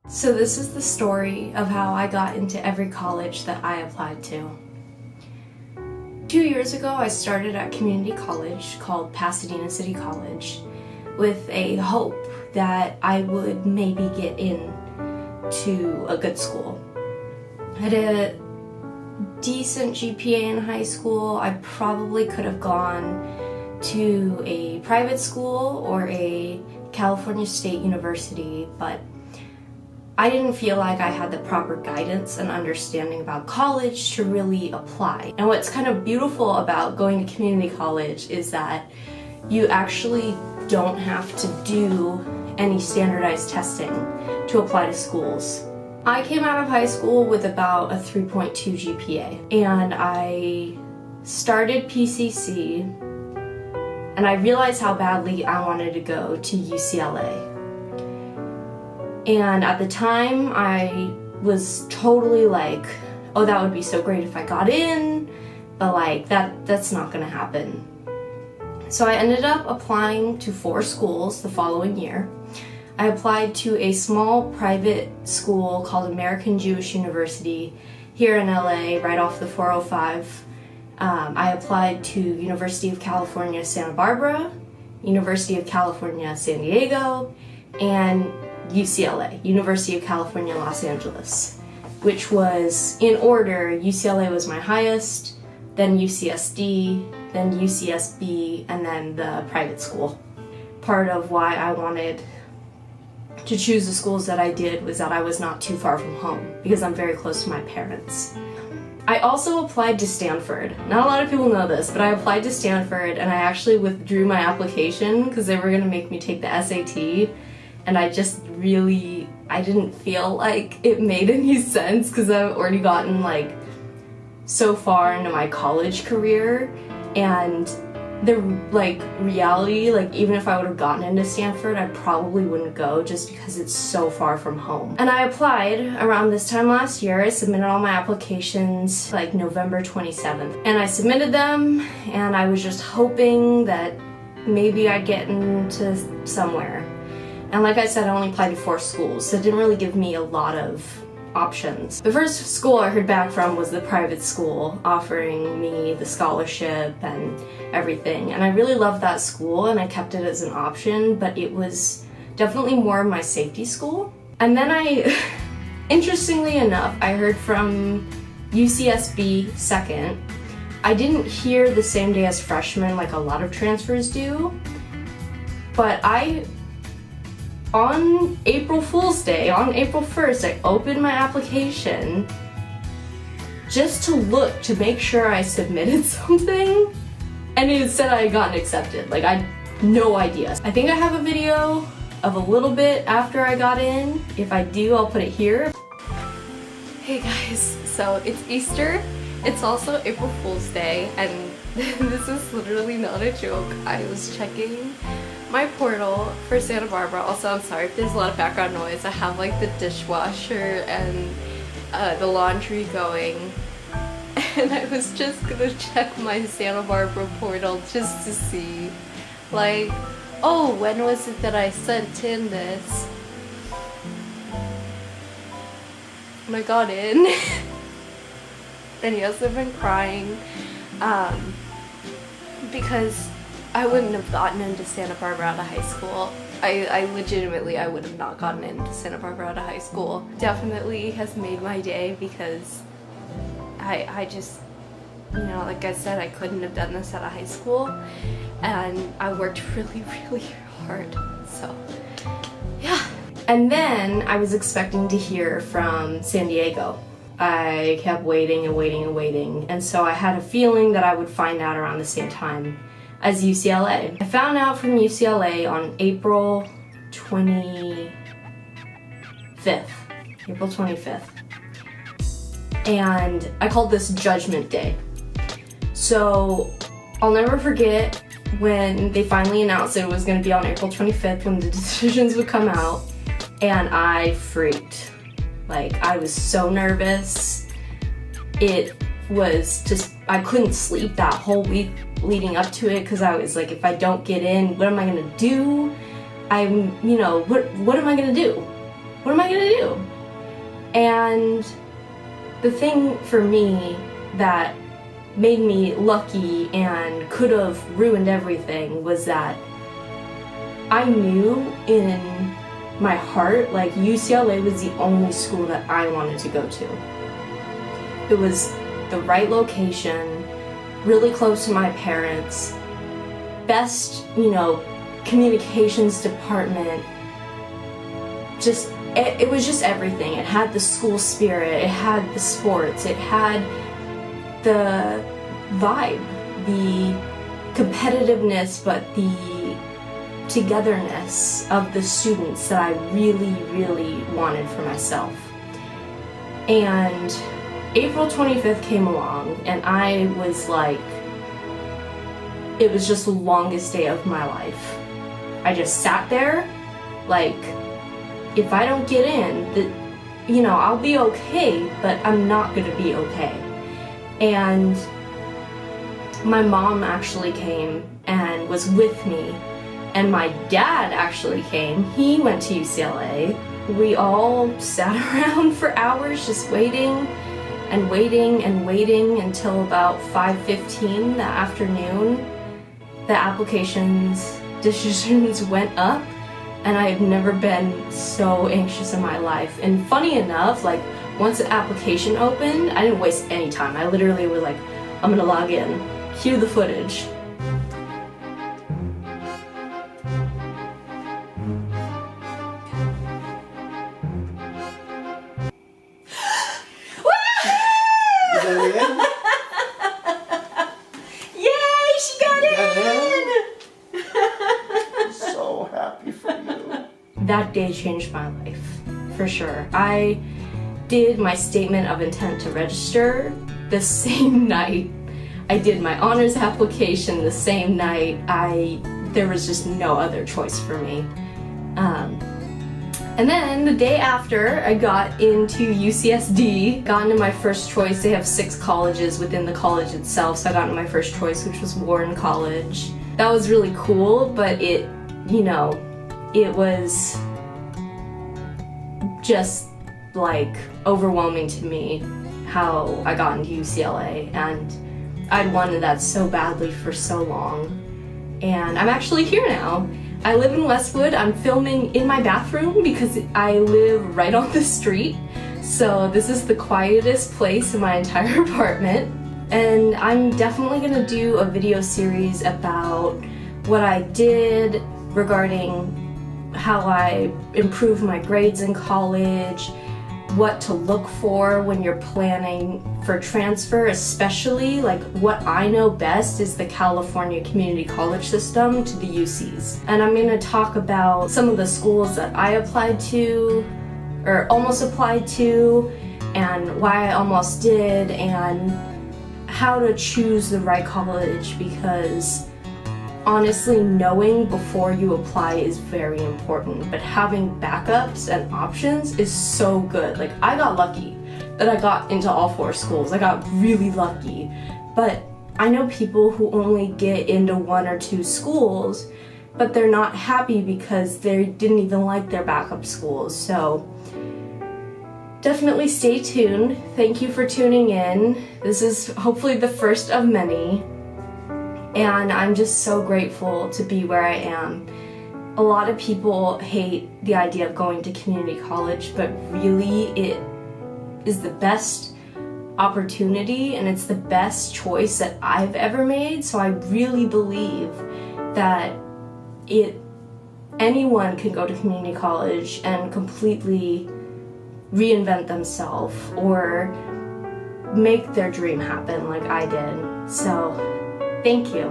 So this is the story of how I got into every college that I applied to. 2 years ago, I started at community college called Pasadena City College with a hope that I would maybe get in to a good school. I had a decent GPA in high school. I probably could have gone to a private school or a California State University, but I didn't feel like I had the proper guidance and understanding about college to really apply. And what's kind of beautiful about going to community college is that you actually don't have to do any standardized testing to apply to schools. I came out of high school with about a 3.2 GPA, and I started PCC, and I realized how badly I wanted to go to UCLA. And at the time, I was totally like, oh, that would be so great if I got in, but like, that's not gonna happen. So I ended up applying to 4 schools the following year. I applied to a small private school called American Jewish University here in LA, right off the 405. I applied to University of California, Santa Barbara, University of California, San Diego, and UCLA, University of California, Los Angeles, which was in order. UCLA was my highest, then UCSD, then UCSB, and then the private school. Part of why I wanted to choose the schools that I did was that I was not too far from home, because I'm very close to my parents. I also applied to Stanford. Not a lot of people know this, but I applied to Stanford and I actually withdrew my application because they were going to make me take the SAT. And I didn't feel like it made any sense because I've already gotten like so far into my college career, and the reality, even if I would have gotten into Stanford, I probably wouldn't go just because it's so far from home. And I applied around this time last year. I submitted all my applications like November 27th. And I submitted them, and I was just hoping that maybe I'd get into somewhere. And like I said, I only applied to 4 schools, so it didn't really give me a lot of options. The first school I heard back from was the private school, offering me the scholarship and everything. And I really loved that school and I kept it as an option, but it was definitely more of my safety school. And then interestingly enough, I heard from UCSB second. I didn't hear the same day as freshmen like a lot of transfers do, but on April Fool's Day, on April 1st, I opened my application just to look to make sure I submitted something, and it said I had gotten accepted. Like, I had no idea. I think I have a video of a little bit after I got in. If I do, I'll put it here. Hey guys, so it's Easter. It's also April Fool's Day, and this is literally not a joke. I was checking my portal for Santa Barbara. Also, I'm sorry if there's a lot of background noise. I have like the dishwasher and the laundry going, and I was just gonna check my Santa Barbara portal just to see, like, oh, when was it that I sent in this? And I got in. And yes, I've been crying because I wouldn't have gotten into Santa Barbara out of high school. I legitimately, I would have not gotten into Santa Barbara out of high school. Definitely has made my day because I just, like I said, I couldn't have done this out of high school, and I worked really, really hard, so yeah. And then I was expecting to hear from San Diego. I kept waiting and waiting and waiting, and so I had a feeling that I would find out around the same time as UCLA. I found out from UCLA on April 25th. April 25th. And I called this Judgment Day. So I'll never forget when they finally announced it was going to be on April 25th when the decisions would come out, and I freaked. Like, I was so nervous. It was just, I couldn't sleep that whole week leading up to it because I was like, if I don't get in, what am I gonna do? What am I gonna do? what am I gonna do? And the thing for me that made me lucky and could have ruined everything was that I knew in my heart, like, UCLA was the only school that I wanted to go to. It was the right location, really close to my parents, best, communications department, just, it was just everything. It had the school spirit, it had the sports, it had the vibe, the competitiveness, but the togetherness of the students that I really, really wanted for myself. And April 25th came along, and I was like, it was just the longest day of my life. I just sat there, like, if I don't get in, I'll be okay, but I'm not gonna be okay. And my mom actually came and was with me, and my dad actually came. He went to UCLA. We all sat around for hours just waiting and waiting and waiting until about 5:15 that afternoon. The applications decisions went up, and I have never been so anxious in my life. And funny enough, like, once the application opened, I didn't waste any time. I literally was like, I'm gonna log in, cue the footage. Yay, she got in! So happy for you. That day changed my life, for sure. I did my statement of intent to register the same night. I did my honors application the same night. There was just no other choice for me. And then the day after, I got into UCSD, got into my first choice. They have 6 colleges within the college itself, so I got into my first choice, which was Warren College. That was really cool, but it was just like overwhelming to me how I got into UCLA, and I'd wanted that so badly for so long. And I'm actually here now. I live in Westwood. I'm filming in my bathroom because I live right on the street. So this is the quietest place in my entire apartment. And I'm definitely gonna do a video series about what I did regarding how I improved my grades in college, what to look for when you're planning for transfer, especially like what I know best is the California community college system to the UCs. And I'm going to talk about some of the schools that I applied to or almost applied to, and why I almost did, and how to choose the right college, because honestly, knowing before you apply is very important, but having backups and options is so good. Like, I got lucky that I got into all 4 schools. I got really lucky, but I know people who only get into 1 or 2 schools, but they're not happy because they didn't even like their backup schools. So definitely stay tuned. Thank you for tuning in. This is hopefully the first of many. And I'm just so grateful to be where I am. A lot of people hate the idea of going to community college, but really it is the best opportunity and it's the best choice that I've ever made. So I really believe that anyone can go to community college and completely reinvent themselves or make their dream happen like I did. So thank you.